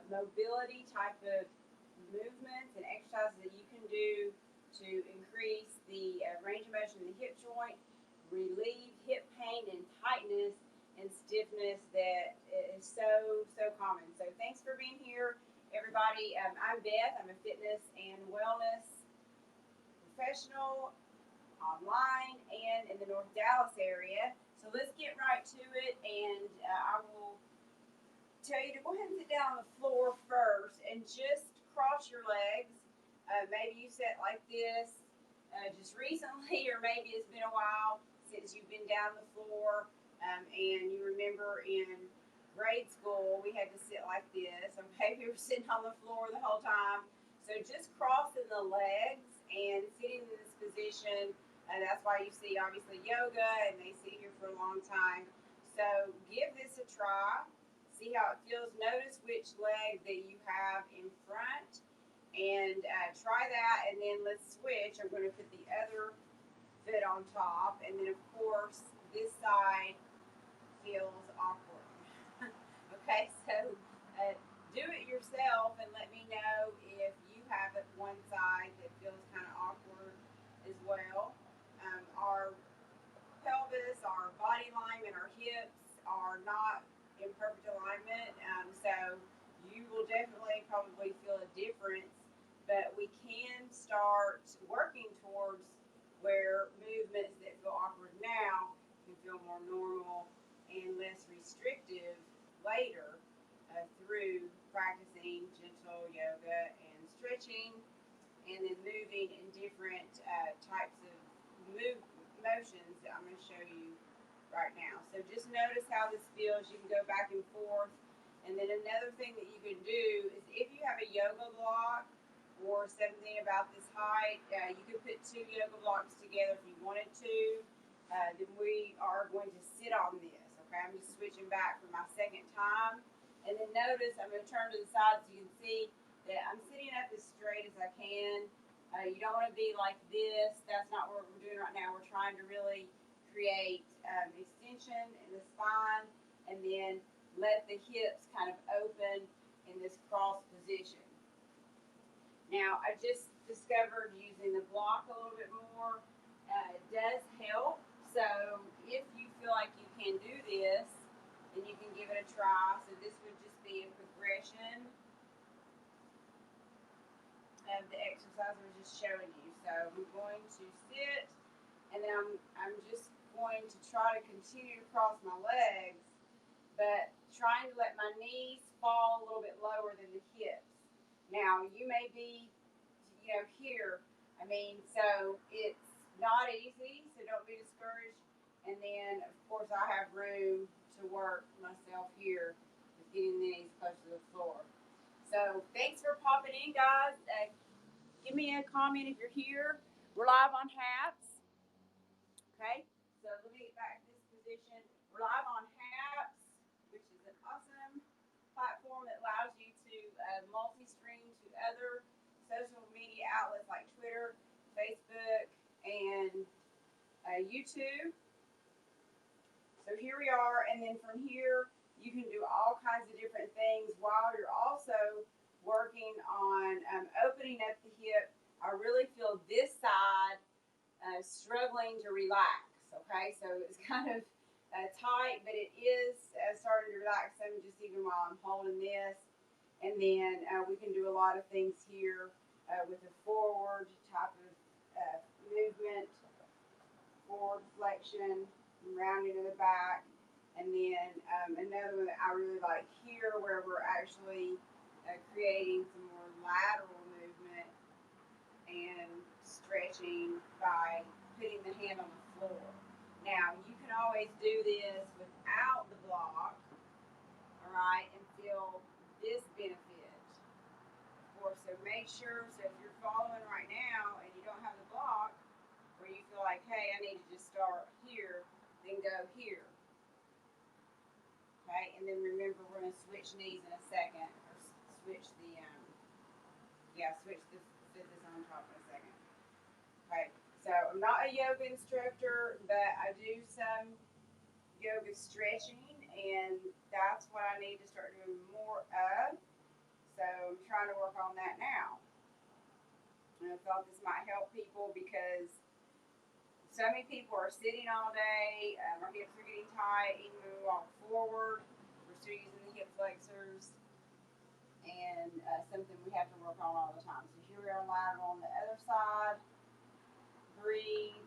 mobility type of movements and exercises that you can do to increase the range of motion in the hip joint, relieve hip pain and tightness and stiffness that is so common. So thanks for being here, everybody. I'm Beth. I'm a fitness and wellness professional online and in the North Dallas area. So let's get right to it, and I will tell you to go ahead and sit down on the floor first and just cross your legs. Maybe you sit like this just recently, or maybe it's been a while since you've been down the floor. And you remember in grade school we had to sit like this, or maybe we were sitting on the floor the whole time. So just crossing the legs and sitting in this position. That's why you see obviously yoga, and they sit here for a long time. So give this a try. See how it feels. Notice which leg that you have in front, and try that. And then let's switch. I'm going to put the other foot on top, and then of course this side feels awkward. Okay, so uh, do it yourself and let me know if you have it one side that feels kind of awkward as well. Our pelvis, our body alignment, our hips are not in perfect alignment, so you will definitely probably feel a difference. But we can start working towards where movements that feel awkward now can feel more normal and less restrictive later through practicing gentle yoga and stretching, and then moving in different types of motions that I'm going to show you right now. So just notice how this feels. You can go back and forth. And then another thing that you can do is if you have a yoga block or something about this height, you can put two yoga blocks together if you wanted to. Then we are going to sit on this. Okay, I'm just switching back for my second time. And then notice I'm going to turn to the side so you can see that I'm sitting up as straight as I can. You don't want to be like this. That's not what we're doing right now. We're trying to really create extension in the spine, and then let the hips kind of open in this cross position. Now, I just discovered using the block a little bit more does help. So if you feel like you can do this, then you can give it a try. So this would just be a progression of the exercise I was just showing you. So I'm going to sit, and then I'm just going to try to continue to cross my legs, but trying to let my knees fall a little bit lower than the hips. Now you may be, here. I mean, so it's not easy, so don't be discouraged. And then, of course, I have room to work myself here with getting the knees close to the floor. So thanks for popping in, guys. Give me a comment if you're here. We're live on Hats. Okay, so let me get back to this position. We're live on Hats, which is an awesome platform that allows you to multi-stream to other social media outlets like Twitter, Facebook, and YouTube. So here we are, and then from here you can do all kinds of different things while you're also working on opening up the hip. I really feel this side struggling to relax. Okay, so it's kind of tight, but it is starting to relax some just even while I'm holding this. And then we can do a lot of things here with a forward type of movement, forward flexion, rounding to the back. And then another one that I really like here where we're actually creating some more lateral movement and stretching by putting the hand on the floor. Now, you can always do this without the block, all right, and feel this benefit. Of course, so make sure, so if you're following right now and you don't have the block, or you feel like, hey, I need to just start here, then go here. Okay, and then remember we're going to switch knees in a second, or switch the, switch this, fit this on top in a second. Okay, so I'm not a yoga instructor, but I do some yoga stretching, and that's what I need to start doing more of. on that now. And I thought this might help people because so many people are sitting all day. Our hips are getting tight, even when we walk forward. We're still using the hip flexors, and something we have to work on all the time. So here we are lateral on the other side. Breathe.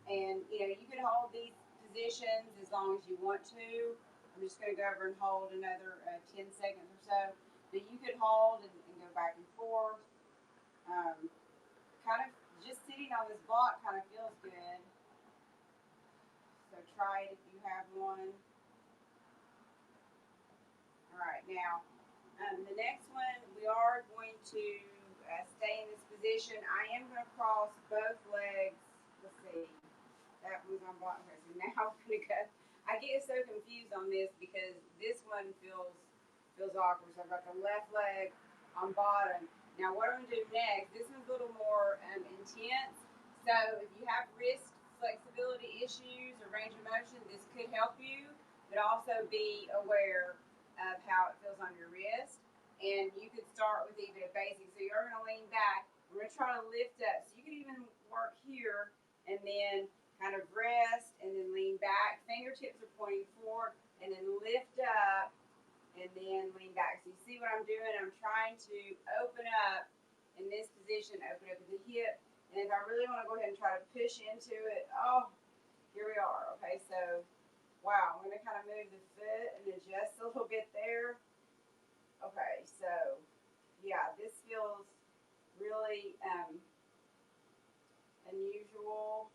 And you can hold these positions as long as you want to. I'm just going to go over and hold another 10 seconds or so. But you could hold and go back and forth. Kind of just sitting on this block kind of feels good. So try it if you have one. All right, now the next one, we are going to stay in this position. I am going to cross both legs. Let's see. That was on bottom here. So now I'm going to go. I get so confused on this because this one feels awkward. So I've got the left leg on bottom. Now what I'm going to do next, this one's a little more intense. So if you have wrist flexibility issues or range of motion, this could help you, but also be aware of how it feels on your wrist. And you could start with even a basic. So you're going to lean back. We're going to try to lift up. So you can even work here and then kind of rest and then lean back. Fingertips are pointing forward and then lift up and then lean back. So you see what I'm doing? I'm trying to open up in this position, open up at the hip. And if I really want to go ahead and try to push into it, oh, here we are. Okay, so wow, I'm going to kind of move the foot and adjust a little bit there. Okay, so yeah, this feels really unusual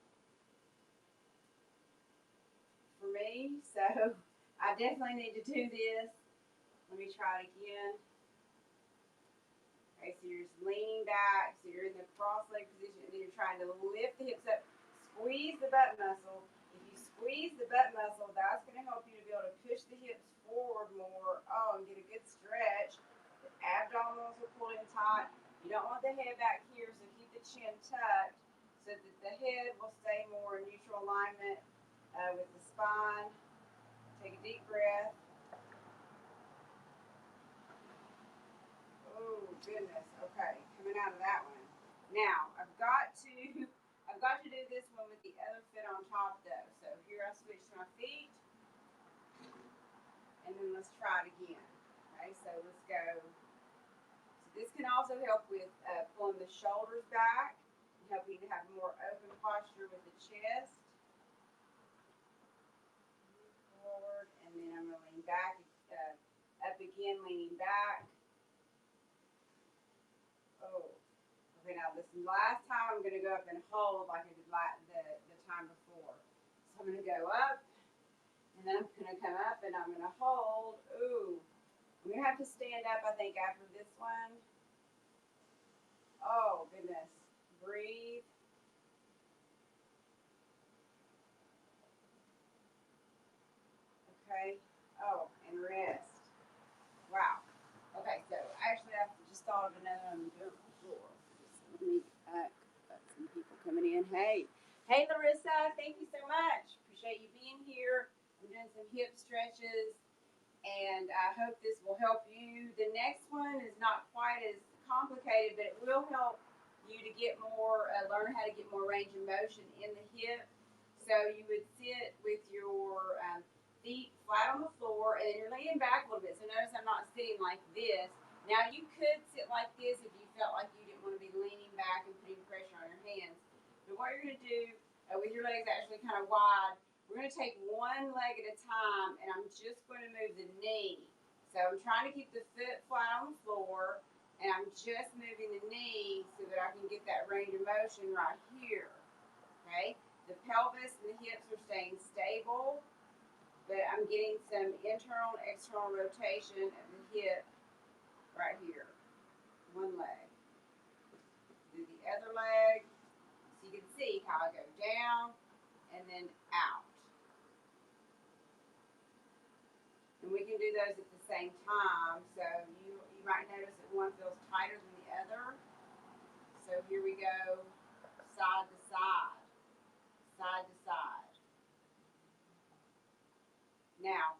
for me, so I definitely need to do this. Let me try it again. Okay, so you're just leaning back, so you're in the cross leg position, and then you're trying to lift the hips up, squeeze the butt muscle. If you squeeze the butt muscle, that's going to help you to be able to push the hips forward more. Oh, and get a good stretch. The abdominals are pulled in tight. You don't want the head back here, so keep the chin tucked so that the head will stay more in neutral alignment with the spine. Take a deep breath. Oh goodness. Okay, coming out of that one. Now I've got to do this one with the other foot on top though. So here I switch to my feet, and then let's try it again. Okay, so let's go. So this can also help with pulling the shoulders back, and help you to have more open posture with the chest. Forward, and then I'm going to lean back, up again, leaning back. Oh, okay, now this last time I'm going to go up and hold like I did the time before. So I'm going to go up, and then I'm going to come up, and I'm going to hold. Ooh, I'm going to have to stand up, I think, after this one. Oh, goodness. Breathe. Okay. Oh, and rest. Wow. Okay, so actually I just thought of another one on the floor. Let me got some people coming in. Hey, Larissa, thank you so much. Appreciate you being here. I'm doing some hip stretches, and I hope this will help you. The next one is not quite as complicated, but it will help you to get more, learn how to get more range of motion in the hip. So you would sit with your feet flat on the floor, and then you're leaning back a little bit. So notice I'm not sitting like this. Now you could sit like this if you felt like you didn't want to be leaning back and putting pressure on your hands. But what you're going to do with your legs actually kind of wide, we're going to take one leg at a time, and I'm just going to move the knee. So I'm trying to keep the foot flat on the floor, and I'm just moving the knee so that I can get that range of motion right here. Okay? The pelvis and the hips are staying stable, but I'm getting some internal and external rotation of the hip right here. One leg. Do the other leg. So you can see how I go down and then out. And we can do those at the same time. So you might notice that one feels tighter than the other. So here we go, side to side, side to side. Now,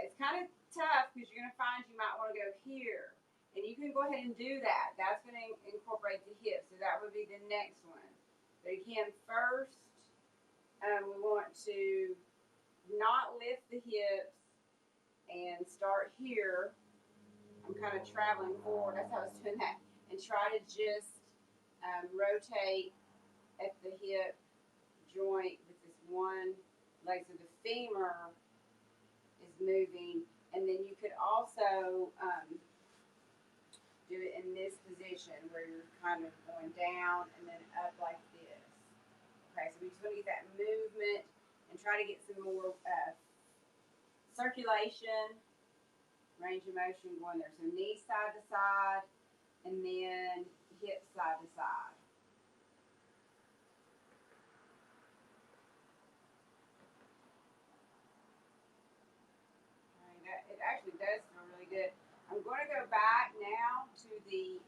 it's kind of tough because you're going to find you might want to go here. And you can go ahead and do that. That's going to incorporate the hips. So that would be the next one. But again, first, we want to not lift the hips and start here. I'm kind of traveling forward. That's how I was doing that. And try to just rotate at the hip joint with this one leg. So the femur is moving. And then you could also do it in this position where you're kind of going down and then up like this. Okay, so we just want to get that movement and try to get some more circulation, range of motion going there. So knee side to side and then hip side to side. Okay, it actually does feel really good. I'm going to go back now to the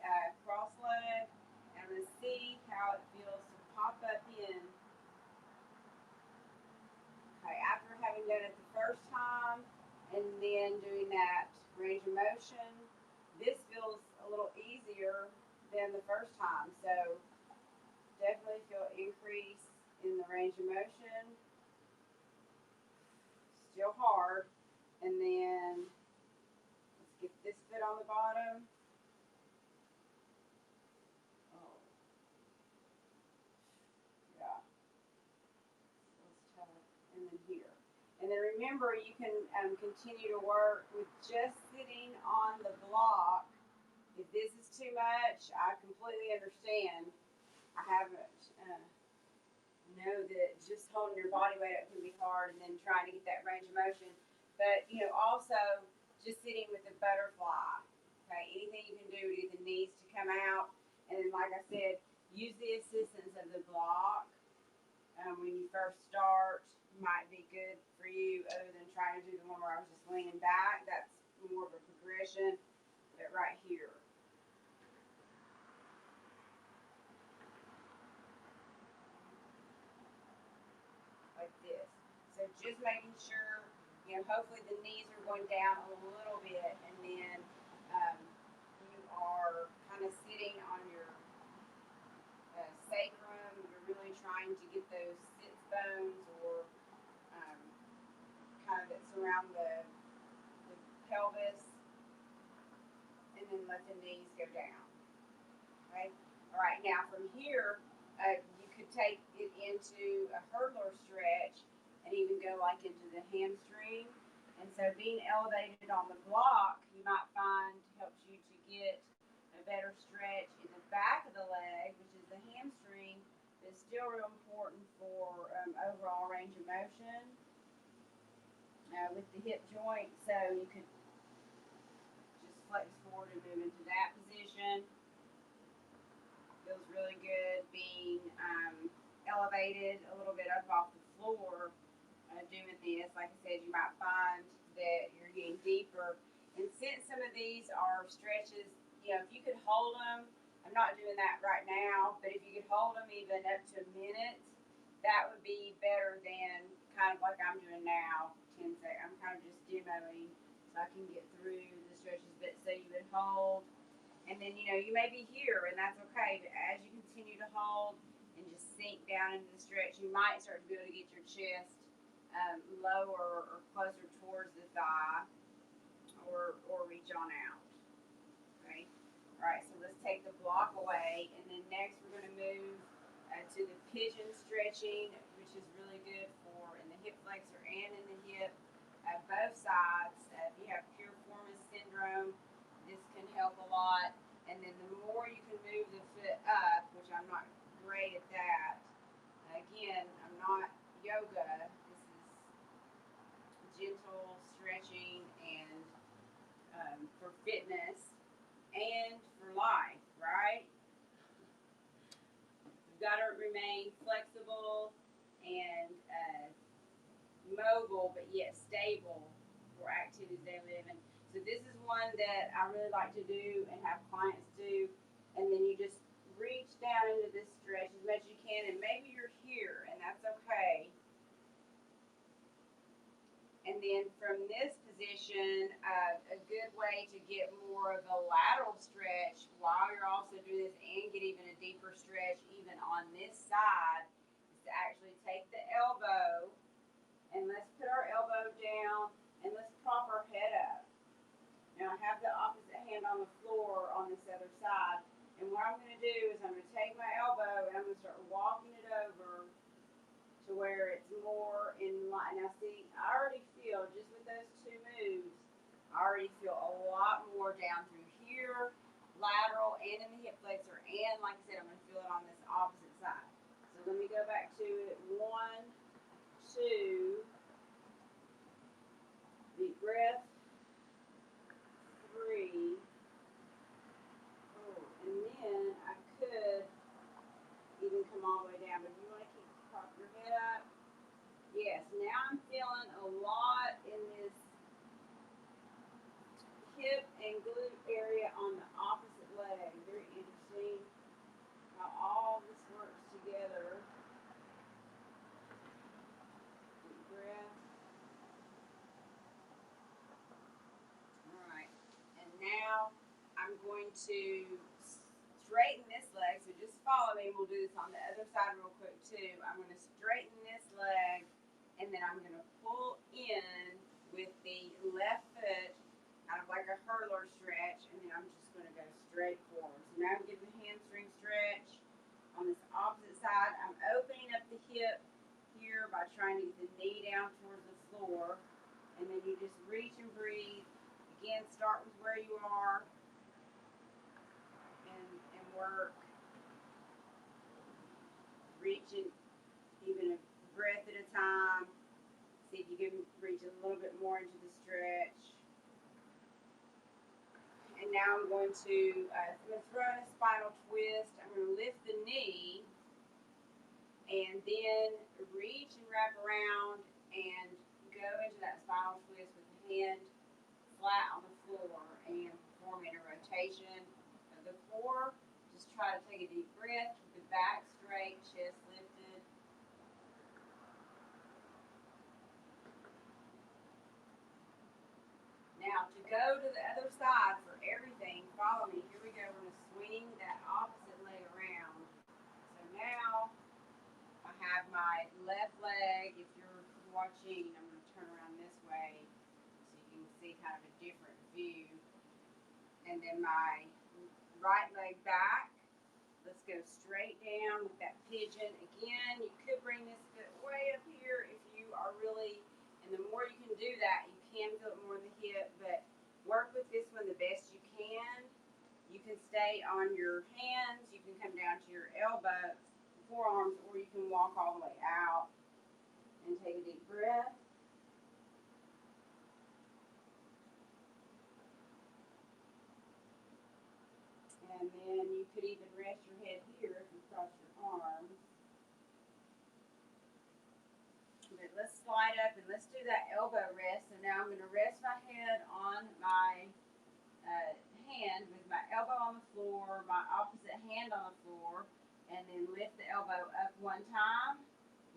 cross leg and I'm going to see how it feels to pop up in. Okay, after having done it the first time and then doing that range of motion, this feels a little easier than the first time. So definitely feel increase in the range of motion. Still hard. And then let's get this foot on the bottom. Oh, yeah. That's tough. And then here. And then remember, you can continue to work with just sitting on the block. If this is too much, I completely understand. I haven't know that just holding your body weight up can be hard and then trying to get that range of motion. But, you know, also just sitting with the butterfly. Okay, anything you can do to get the knees to come out. And then, like I said, use the assistance of the block when you first start. Might be good for you other than trying to do the one where I was just leaning back. That's more of a progression. But right here. Like this. So just making sure, you know, hopefully the knees are going down a little bit and then you are kind of sitting on your sacrum. You're really trying to get those sits bones or kind of that surround the pelvis and then let the knees go down. Okay? All right, now from here, you could take it into a hurdler stretch and even go like into the hamstring. And so being elevated on the block, you might find helps you to get a better stretch in the back of the leg, which is the hamstring. It's still real important for overall range of motion with the hip joint. So you could just flex forward and move into that position. Feels really good being elevated a little bit up off the floor doing this. Like I said, you might find that you're getting deeper. And since some of these are stretches, you know, if you could hold them, I'm not doing that right now, but if you could hold them even up to a minute, that would be better than kind of like I'm doing now, 10 seconds. I'm kind of just demoing so I can get through the stretches. But so you would hold, and then, you know, you may be here, and that's okay, but as you continue to hold and just sink down into the stretch, you might start to be able to get your chest lower or closer towards the thigh or reach on out. Okay? All right, so let's take the block away, and then next we're going to move to the pigeon stretching, which is really good for in the hip flexor and in the hip, both sides. If you have piriformis syndrome, this can help a lot. And then the more you can move the foot up, which I'm not great at that. Again, I'm not yoga. This is gentle stretching and for fitness and for life, right? We've got to remain flexible and mobile, but yet stable for activities they live in. So this is one that I really like to do and have clients do. And then you just reach down into this stretch as much as you can, and maybe you're here, and that's okay. And then from this position, then a good way to get more of a lateral stretch while you're also doing this and get even a deeper stretch even on this side is to actually take the elbow and let's put our elbow down and let's prop our head up. Now I have the opposite hand on the floor on this other side, and what I'm going to do is I'm going to take my elbow and I'm going to start walking it over to where it's more in line. Now see, I already feel, just with those two moves, I already feel a lot more down through here, lateral and in the hip flexor, and like I said, I'm going to feel it on this opposite side. So let me go back to it. 1, 2, deep breath, 3, and then I could even come all the way down, but if you want to keep prop your head up, yes, now I'm feeling a lot in this hip and glute area on the opposite leg. Very interesting how all this works together. Deep breath. All right, and now I'm going to straighten this leg, so just follow me. We'll do this on the other side real quick too. I'm going to straighten this leg, and then I'm going to pull in with the left foot, kind of like a hurler stretch, and then I'm just going to go straight forward. So now I'm getting the hamstring stretch. On this opposite side, I'm opening up the hip here by trying to get the knee down towards the floor, and then you just reach and breathe. Again, start with where you are and work. Reaching even a breath at a time. See if you can reach a little bit more into the stretch. And now I'm going to throw in a spinal twist. I'm going to lift the knee and then reach and wrap around and go into that spinal twist with the hand flat on the floor and performing a rotation of the core. Just try to take a deep breath, keep the back straight, chest lifted. Now to go to the other side for everything, follow me. Here we go. We're going to swing that opposite leg around. So now I have my left leg. If you're watching, I'm going to turn around this way so you can see kind of a different view. And then my right leg back. Let's go straight down with that pigeon. Again, you could bring this foot way up here if you are really, and the more you can do that, you can feel it more in the hip, but work with this one the best you can. You can stay on your hands, you can come down to your elbows, forearms, or you can walk all the way out and take a deep breath. And then you could even rest your head here if you cross your arms. But let's slide up and let's do that elbow rest. So now I'm going to rest my head on my hand with my elbow on the floor, my opposite hand on the floor, and then lift the elbow up one time.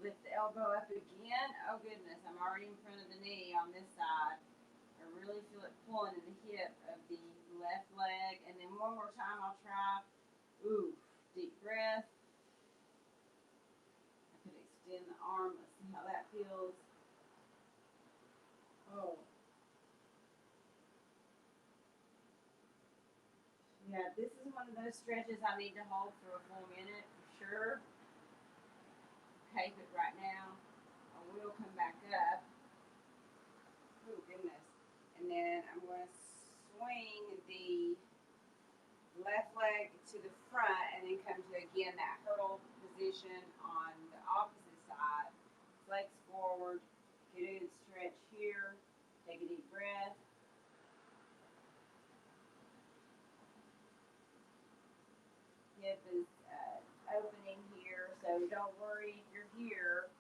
Lift the elbow up again. Oh goodness, I'm already in front of the knee on this side. I really feel it pulling in the hip of the left leg. And then one more time I'll try. Ooh, deep breath. I could extend the arm. Let's see how that feels. Oh. Yeah, this is one of those stretches I need to hold for a full minute for sure. Cape it right now. I will come back up. Oh goodness. And then I'm going to swing the left leg to the front and then come to, again, that hurdle position on the opposite side. Flex forward, get a good stretch here, take a deep breath. Hip is opening here, so don't worry if you're here.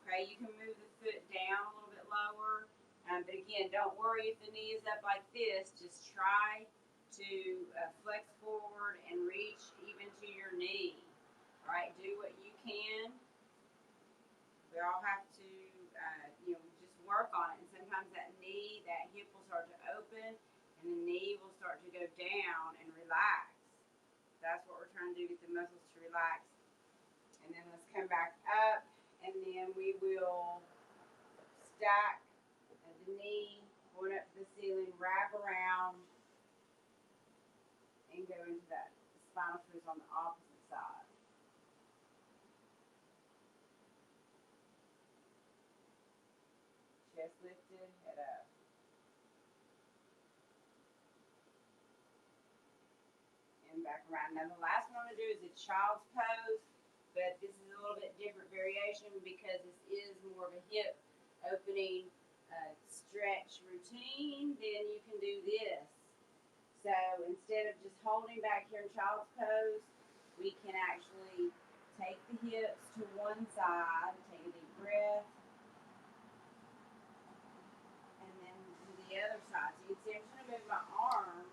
Okay, you can move the foot down a little bit lower. But again, don't worry if the knee is up like this. Just try to flex forward and reach even to your knee. All right, do what you can. We all have to, just work on it. And sometimes that knee, that hip will start to and the knee will start to go down and relax. That's what we're trying to do, get the muscles to relax. And then let's come back up, and then we will stack the knee, going up to the ceiling, wrap around, and go into that spinal twist on the opposite side. Chest lifted, head up. And back around. Now the last one I'm going to do is a child's pose, but this is a little bit different variation because this is more of a hip opening stretch routine. Then you can do this. So instead of just holding back here in child's pose, we can actually take the hips to one side, take a deep breath, and then do the other side. So you can see I'm just going to move my arms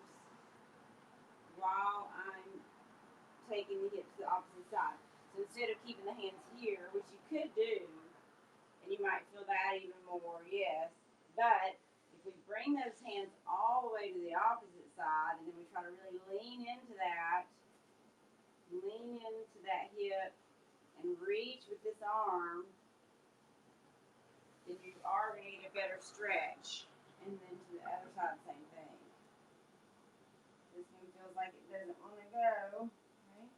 while I'm taking the hips to the opposite side. So instead of keeping the hands here, which you could do, and you might feel that even more, yes, but if we bring those hands all the way to the opposite side, and then we try to really lean into that hip, and reach with this arm, then you are going to get a better stretch. And then to the other side, same thing. This one feels like it doesn't want to go. Right?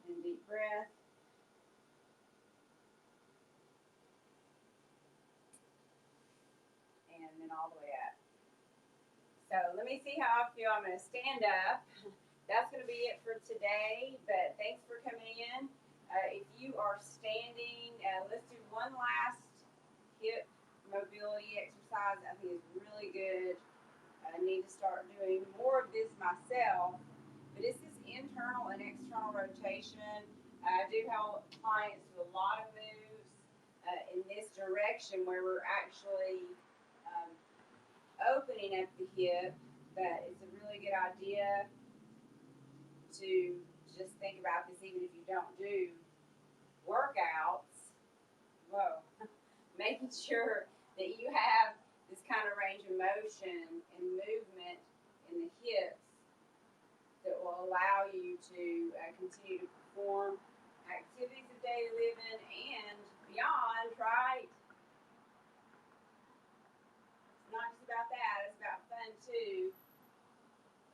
And deep breath. And then all the way up. So let me see how I feel. I'm going to stand up. That's going to be it for today, but thanks for coming in. If you are standing, let's do one last hip mobility exercise. I think it's really good. I need to start doing more of this myself, but this is internal and external rotation. I do help clients do a lot of moves in this direction where we're actually opening up the hip, but it's a really good idea to just think about this even if you don't do workouts. Whoa. Making sure that you have this kind of range of motion and movement in the hips that will allow you to continue to perform activities of daily living and beyond, right? It's not just about that, it's about fun too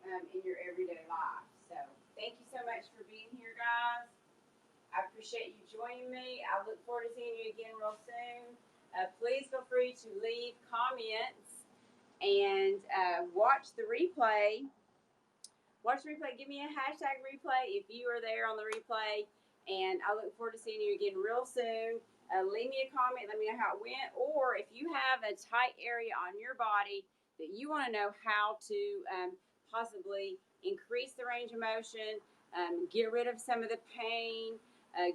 in your everyday life. So thank you so much for being here, guys. I appreciate you joining me. I look forward to seeing you again real soon. Please feel free to leave comments and watch the replay. Watch the replay. Give me a hashtag replay if you are there on the replay. And I look forward to seeing you again real soon. Leave me a comment. Let me know how it went. Or if you have a tight area on your body that you want to know how to possibly increase the range of motion, get rid of some of the pain,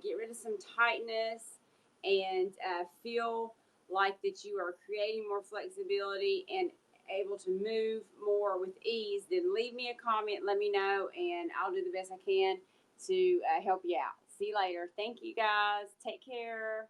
get rid of some tightness, and feel like that you are creating more flexibility and able to move more with ease, then leave me a comment, let me know, and I'll do the best I can to help you out. See you later. Thank you, guys. Take care.